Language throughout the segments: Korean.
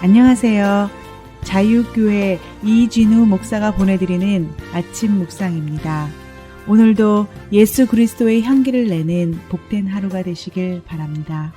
안녕하세요. 자유교회 이진우 목사가 보내드리는 아침 묵상입니다. 오늘도 예수 그리스도의 향기를 내는 복된 하루가 되시길 바랍니다.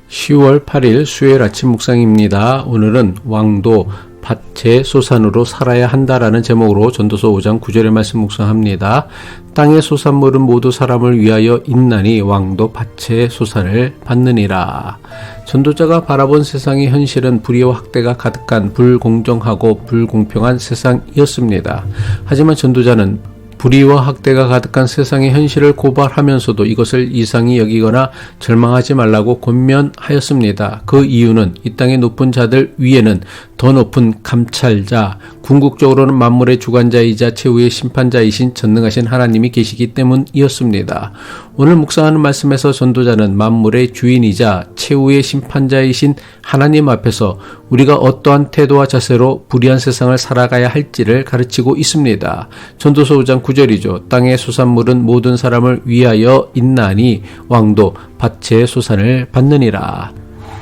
10월 8일 수요일 아침 묵상입니다. 오늘은 왕도 밭의 소산으로 살아야 한다라는 제목으로 전도서 5장 9절의 말씀 묵상합니다. 땅의 소산물은 모두 사람을 위하여 있나니 왕도 밭의 소산을 받느니라. 전도자가 바라본 세상의 현실은 불의와 학대가 가득한 불공정하고 불공평한 세상이었습니다. 하지만 전도자는 불의와 학대가 가득한 세상의 현실을 고발하면서도 이것을 이상히 여기거나 절망하지 말라고 권면하였습니다. 그 이유는 이 땅의 높은 자들 위에는 더 높은 감찰자, 궁극적으로는 만물의 주관자이자 최후의 심판자이신 전능하신 하나님이 계시기 때문이었습니다. 오늘 묵상하는 말씀에서 전도자는 만물의 주인이자 최후의 심판자이신 하나님 앞에서 우리가 어떠한 태도와 자세로 불의한 세상을 살아가야 할지를 가르치고 있습니다. 전도서 5장 9절이죠. 땅의 소산물은 모든 사람을 위하여 있나니 왕도 밭의 소산을 받느니라.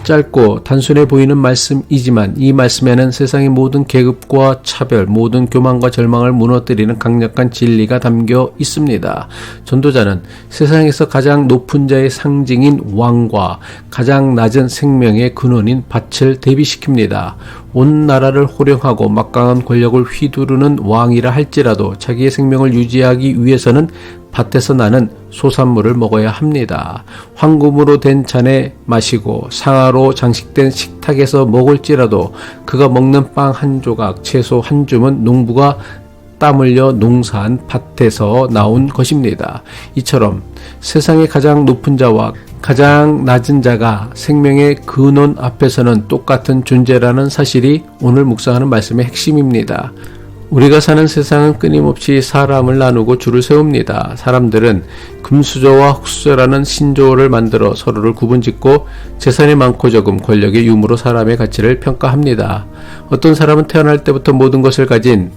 짧고 단순해 보이는 말씀이지만 이 말씀에는 세상의 모든 계급과 차별, 모든 교만과 절망을 무너뜨리는 강력한 진리가 담겨 있습니다. 전도자는 세상에서 가장 높은 자의 상징인 왕과 가장 낮은 생명의 근원인 밭을 대비시킵니다. 온 나라를 호령하고 막강한 권력을 휘두르는 왕이라 할지라도 자기의 생명을 유지하기 위해서는 밭에서 나는 소산물을 먹어야 합니다. 황금으로 된 잔에 마시고 상아로 장식된 식탁에서 먹을지라도 그가 먹는 빵 한 조각, 채소 한 줌은 농부가 땀 흘려 농사한 밭에서 나온 것입니다. 이처럼 세상의 가장 높은 자와 가장 낮은 자가 생명의 근원 앞에서는 똑같은 존재라는 사실이 오늘 묵상하는 말씀의 핵심입니다. 우리가 사는 세상은 끊임없이 사람을 나누고 줄을 세웁니다. 사람들은 금수저와 흙수저라는 신조어를 만들어 서로를 구분짓고 재산이 많고 적음, 권력의 유무로 사람의 가치를 평가합니다. 어떤 사람은 태어날 때부터 모든 것을 가진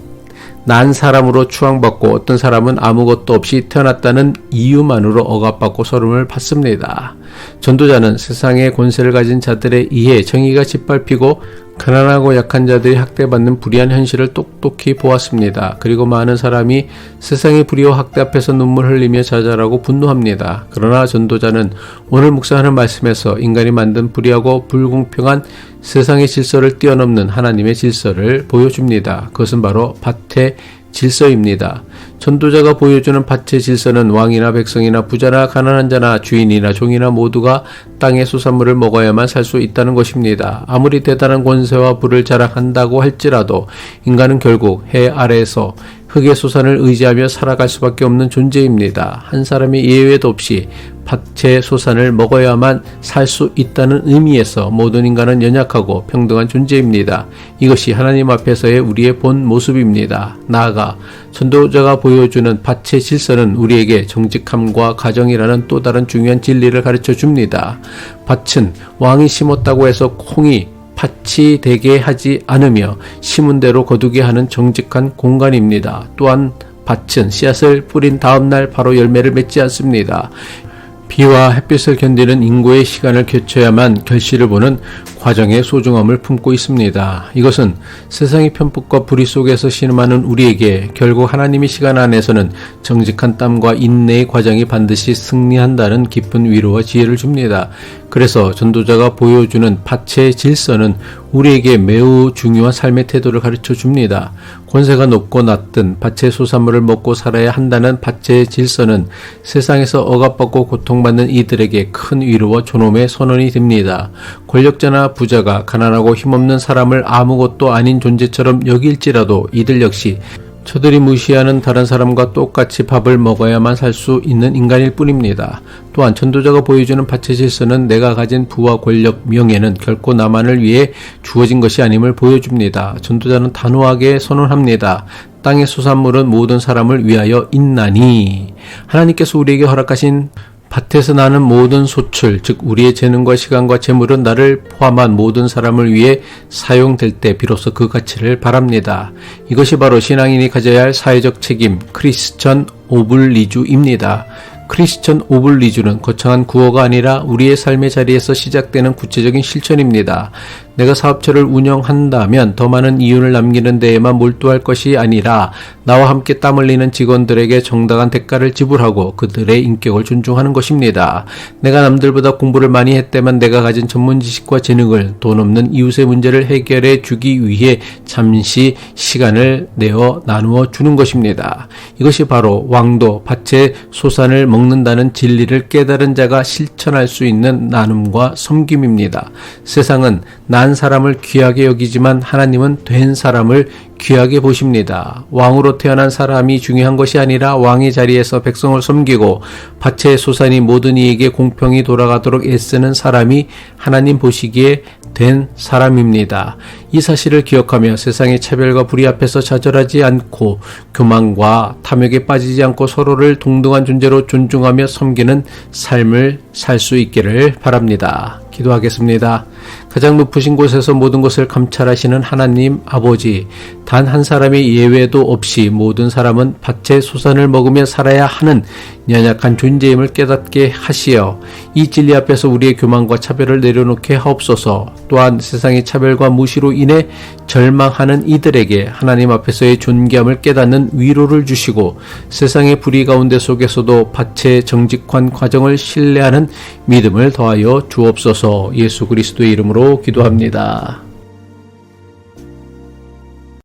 난 사람으로 추앙받고 어떤 사람은 아무것도 없이 태어났다는 이유만으로 억압받고 서름을 받습니다. 전도자는 세상의 권세를 가진 자들에 의해 정의가 짓밟히고 가난하고 약한 자들이 학대받는 불의한 현실을 똑똑히 보았습니다. 그리고 많은 사람이 세상의 불의와 학대 앞에서 눈물 흘리며 자잘하고 분노합니다. 그러나 전도자는 오늘 묵상하는 말씀에서 인간이 만든 불의하고 불공평한 세상의 질서를 뛰어넘는 하나님의 질서를 보여줍니다. 그것은 바로 밭의 질서입니다. 전도자가 보여주는 밭의 질서는 왕이나 백성이나 부자나 가난한 자나 주인이나 종이나 모두가 땅의 소산물을 먹어야만 살 수 있다는 것입니다. 아무리 대단한 권세와 부를 자랑한다고 할지라도 인간은 결국 해 아래에서 흙의 소산을 의지하며 살아갈 수밖에 없는 존재입니다. 한 사람의 예외도 없이 밭의 소산을 먹어야만 살 수 있다는 의미에서 모든 인간은 연약하고 평등한 존재입니다. 이것이 하나님 앞에서의 우리의 본 모습입니다. 나아가 전도자가 보여주는 밭의 질서는 우리에게 정직함과 가정이라는 또 다른 중요한 진리를 가르쳐 줍니다. 밭은 왕이 심었다고 해서 콩이 밭이 되게 하지 않으며 심은 대로 거두게 하는 정직한 공간입니다. 또한 밭은 씨앗을 뿌린 다음날 바로 열매를 맺지 않습니다. 비와 햇빛을 견디는 인고의 시간을 거쳐야만 결실을 보는 과정의 소중함을 품고 있습니다. 이것은 세상의 편법과 불의 속에서 신음하는 우리에게 결국 하나님의 시간 안에서는 정직한 땀과 인내의 과정이 반드시 승리한다는 깊은 위로와 지혜를 줍니다. 그래서 전도자가 보여주는 밭의 질서는 우리에게 매우 중요한 삶의 태도를 가르쳐 줍니다. 권세가 높고 낮든 밭의 소산물을 먹고 살아야 한다는 밭의 질서는 세상에서 억압받고 고통받는 이들에게 큰 위로와 존엄의 선언이 됩니다. 권력자나 부자가 가난하고 힘없는 사람을 아무것도 아닌 존재처럼 여길지라도 이들 역시 저들이 무시하는 다른 사람과 똑같이 밥을 먹어야만 살 수 있는 인간일 뿐입니다. 또한 전도자가 보여주는 밭의 질서는 내가 가진 부와 권력, 명예는 결코 나만을 위해 주어진 것이 아님을 보여줍니다. 전도자는 단호하게 선언합니다. 땅의 소산물은 모든 사람을 위하여 있나니. 하나님께서 우리에게 허락하신 밭에서 나는 모든 소출, 즉 우리의 재능과 시간과 재물은 나를 포함한 모든 사람을 위해 사용될 때 비로소 그 가치를 바랍니다. 이것이 바로 신앙인이 가져야 할 사회적 책임, 크리스천 오블리주입니다. 크리스천 오블리주는 거창한 구호가 아니라 우리의 삶의 자리에서 시작되는 구체적인 실천입니다. 내가 사업처를 운영한다면 더 많은 이윤을 남기는 데에만 몰두할 것이 아니라 나와 함께 땀 흘리는 직원들에게 정당한 대가를 지불하고 그들의 인격을 존중하는 것입니다. 내가 남들보다 공부를 많이 했다면 내가 가진 전문 지식과 재능을 돈 없는 이웃의 문제를 해결해 주기 위해 잠시 시간을 내어 나누어 주는 것입니다. 이것이 바로 왕도 밭의 소산을 먹는다는 진리를 깨달은 자가 실천할 수 있는 나눔과 섬김입니다. 세상은 난 사람을 귀하게 여기지만 하나님은 된 사람을 귀하게 보십니다. 왕으로 태어난 사람이 중요한 것이 아니라 왕의 자리에서 백성을 섬기고 밭의 소산이 모든 이에게 공평히 돌아가도록 애쓰는 사람이 하나님 보시기에 된 사람입니다. 이 사실을 기억하며 세상의 차별과 불의 앞에서 좌절하지 않고 교만과 탐욕에 빠지지 않고 서로를 동등한 존재로 존중하며 섬기는 삶을 살 수 있기를 바랍니다. 기도하겠습니다. 가장 높으신 곳에서 모든 것을 감찰하시는 하나님 아버지, 단 한 사람의 예외도 없이 모든 사람은 밭의 소산을 먹으며 살아야 하는 연약한 존재임을 깨닫게 하시어 이 진리 앞에서 우리의 교만과 차별을 내려놓게 하옵소서. 또한 세상의 차별과 무시로 인해 절망하는 이들에게 하나님 앞에서의 존귀함을 깨닫는 위로를 주시고 세상의 불의 가운데 속에서도 밭의 정직한 과정을 신뢰하는 믿음을 더하여 주옵소서. 예수 그리스도의 이름으로 기도합니다.